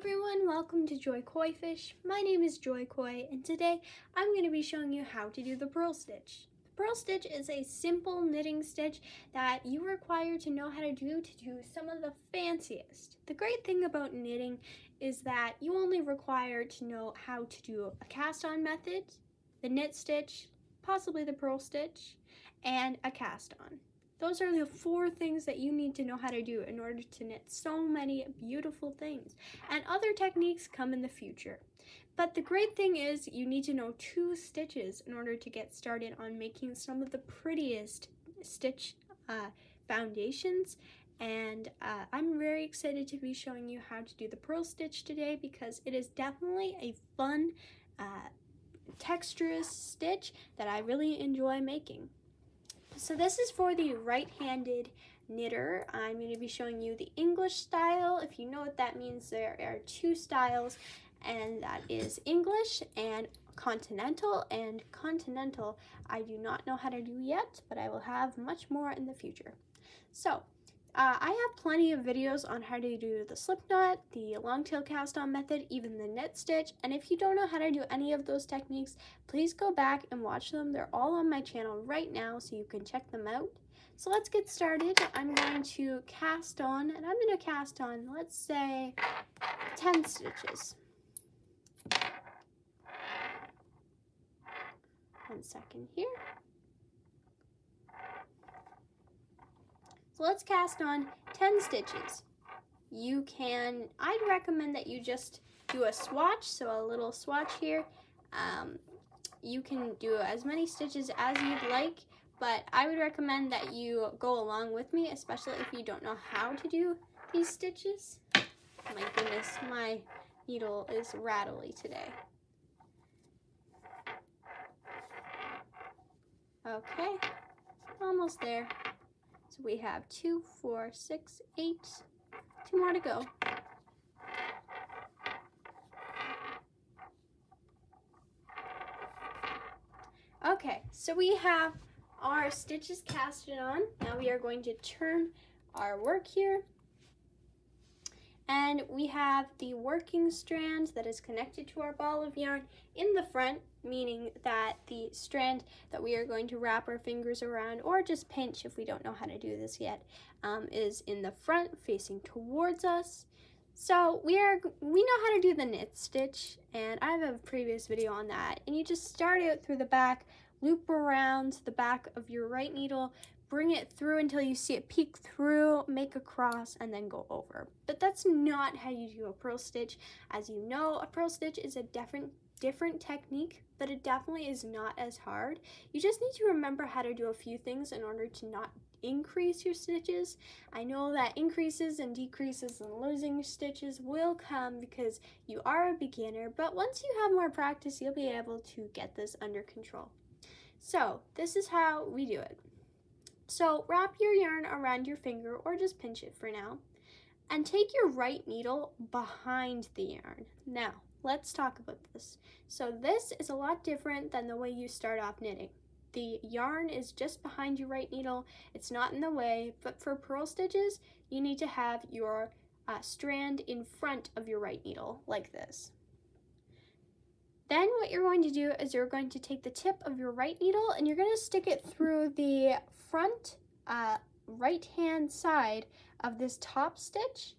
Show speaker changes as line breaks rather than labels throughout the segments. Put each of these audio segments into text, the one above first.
everyone, welcome to Joy Coifish. My name is Joy Koi, and today I'm going to be showing you how to do the purl stitch. The purl stitch is a simple knitting stitch that you require to know how to do some of the fanciest. The great thing about knitting is that you only require to know how to do a cast on method, the knit stitch, possibly the purl stitch, and a cast on. Those are the 4 things that you need to know how to do in order to knit so many beautiful things. And other techniques come in the future. But the great thing is you need to know 2 stitches in order to get started on making some of the prettiest stitch foundations. And I'm very excited to be showing you how to do the purl stitch today because it is definitely a fun, texturous stitch that I really enjoy making. So this is for the right-handed knitter. I'm going to be showing you the English style. If you know what that means, there are 2 styles, and that is English and continental. And continental, I do not know how to do yet, but I will have much more in the future. So I have plenty of videos on how to do the slip knot, the long tail cast on method, even the knit stitch. And if you don't know how to do any of those techniques, please go back and watch them. They're all on my channel right now, so you can check them out. So let's get started. I'm going to cast on, and I'm going to cast on, let's say, 10 stitches. 1 second here. So let's cast on 10 stitches. I'd recommend that you just do a swatch, so a little swatch here. You can do as many stitches as you'd like, but I would recommend that you go along with me, especially if you don't know how to do these stitches. My goodness, my needle is rattly today. Okay, almost there. So we have 2, 4, 6, 8, 2 more to go. Okay, so we have our stitches casted on. Now we are going to turn our work here. And we have the working strand that is connected to our ball of yarn in the front, meaning that the strand that we are going to wrap our fingers around, or just pinch if we don't know how to do this yet, is in the front facing towards us. So we know how to do the knit stitch, and I have a previous video on that. And you just start out through the back, loop around the back of your right needle, bring it through until you see it peek through, make a cross, and then go over. But that's not how you do a purl stitch. As you know, a purl stitch is a different technique, but it definitely is not as hard. You just need to remember how to do a few things in order to not increase your stitches. I know that increases and decreases and losing stitches will come because you are a beginner, but once you have more practice, you'll be able to get this under control. So this is how we do it. So wrap your yarn around your finger, or just pinch it for now, and take your right needle behind the yarn. Now, let's talk about this. So this is a lot different than the way you start off knitting. The yarn is just behind your right needle, it's not in the way, but for purl stitches, you need to have your strand in front of your right needle, like this. Then what you're going to do is you're going to take the tip of your right needle and you're going to stick it through the front right-hand side of this top stitch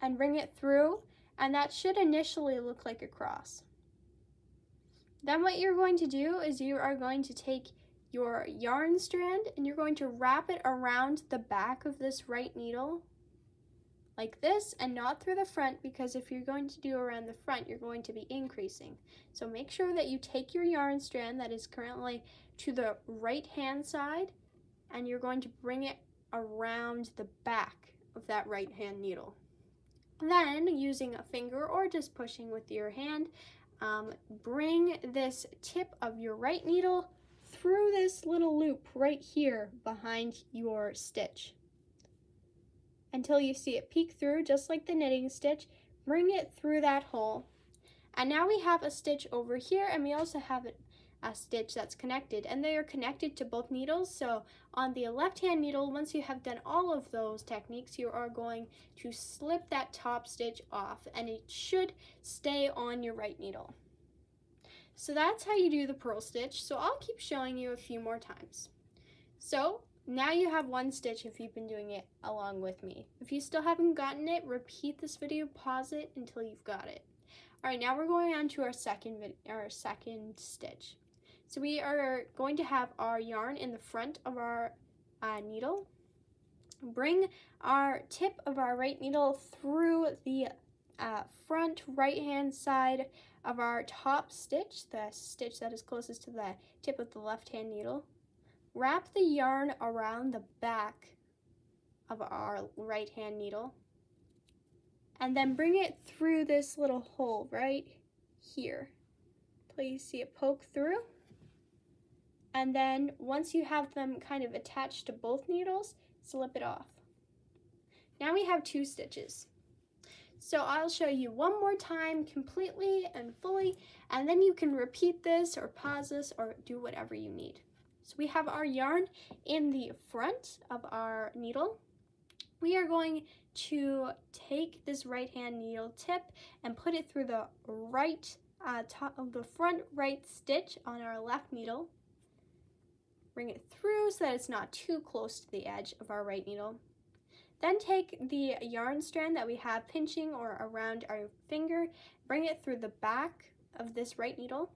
and bring it through, and that should initially look like a cross. Then what you're going to do is you are going to take your yarn strand and you're going to wrap it around the back of this right needle like this, and not through the front, because if you're going to do around the front, you're going to be increasing. So make sure that you take your yarn strand that is currently to the right hand side, and you're going to bring it around the back of that right hand needle. Then, using a finger or just pushing with your hand, bring this tip of your right needle through this little loop right here behind your stitch until you see it peek through, just like the knitting stitch. Bring it through that hole. And now we have a stitch over here, and we also have stitch that's connected, and they are connected to both needles. So on the left hand needle, once you have done all of those techniques, you are going to slip that top stitch off, and it should stay on your right needle. So that's how you do the purl stitch. So I'll keep showing you a few more times. So now you have one stitch if you've been doing it along with me. If you still haven't gotten it, repeat this video, pause it until you've got it. All right, now we're going on to our second stitch. So we are going to have our yarn in the front of our needle. Bring our tip of our right needle through the front right hand side of our top stitch, the stitch that is closest to the tip of the left hand needle. Wrap the yarn around the back of our right hand needle, and then bring it through this little hole right here till you see it poke through. And then once you have them kind of attached to both needles, slip it off. Now we have 2 stitches. So I'll show you one more time completely and fully, and then you can repeat this or pause this or do whatever you need. So we have our yarn in the front of our needle. We are going to take this right hand needle tip and put it through the right top of the front right stitch on our left needle. Bring it through so that it's not too close to the edge of our right needle. Then take the yarn strand that we have pinching or around our finger, bring it through the back of this right needle.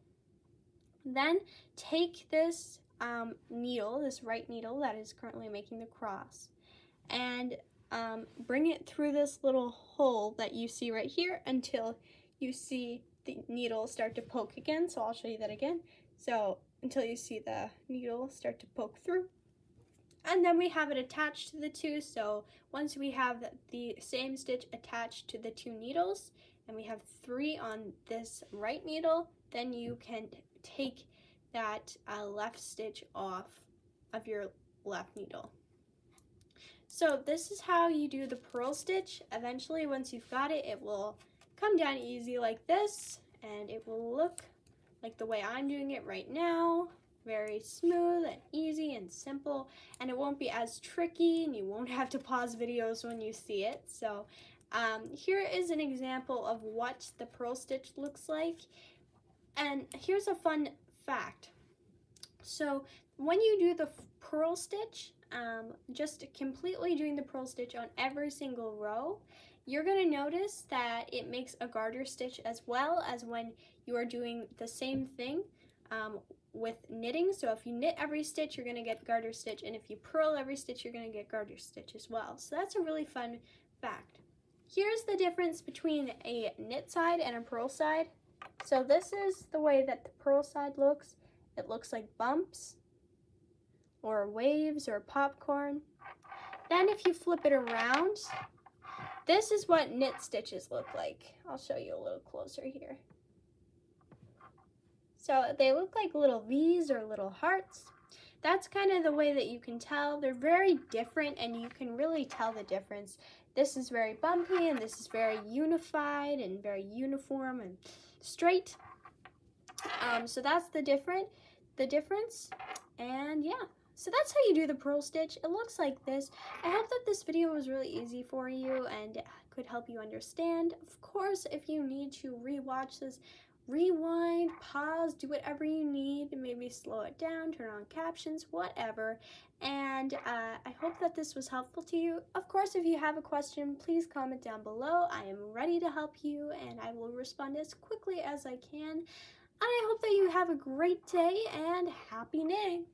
Then take this needle, this right needle that is currently making the cross, and bring it through this little hole that you see right here until you see the needle start to poke again. So I'll show you that again. So until you see the needle start to poke through. And then we have it attached to the 2. So once we have the same stitch attached to the 2 needles, and we have 3 on this right needle, then you can take that left stitch off of your left needle. So this is how you do the purl stitch. Eventually, once you've got it, it will come down easy like this, and it will look like the way I'm doing it right now. Very smooth and easy and simple, and it won't be as tricky, and you won't have to pause videos when you see it. So here is an example of what the purl stitch looks like. And here's a fun fact. So when you do the purl stitch, just completely doing the purl stitch on every single row, you're going to notice that it makes a garter stitch as well as when you are doing the same thing with knitting. So if you knit every stitch, you're going to get garter stitch, and if you purl every stitch, you're going to get garter stitch as well. So that's a really fun fact. Here's the difference between a knit side and a purl side. So this is the way that the purl side looks. It looks like bumps or waves or popcorn. Then if you flip it around, this is what knit stitches look like. I'll show you a little closer here. So they look like little V's or little hearts. That's kind of the way that you can tell. They're very different, and you can really tell the difference. This is very bumpy, and this is very unified and very uniform and straight. So that's the difference. And yeah, so that's how you do the purl stitch. It looks like this. I hope that this video was really easy for you and could help you understand. Of course, if you need to rewatch this, rewind, pause, do whatever you need, maybe slow it down, turn on captions, whatever. And I hope that this was helpful to you. Of course, if you have a question, please comment down below. I am ready to help you, and I will respond as quickly as I can. And I hope that you have a great day and happy knitting.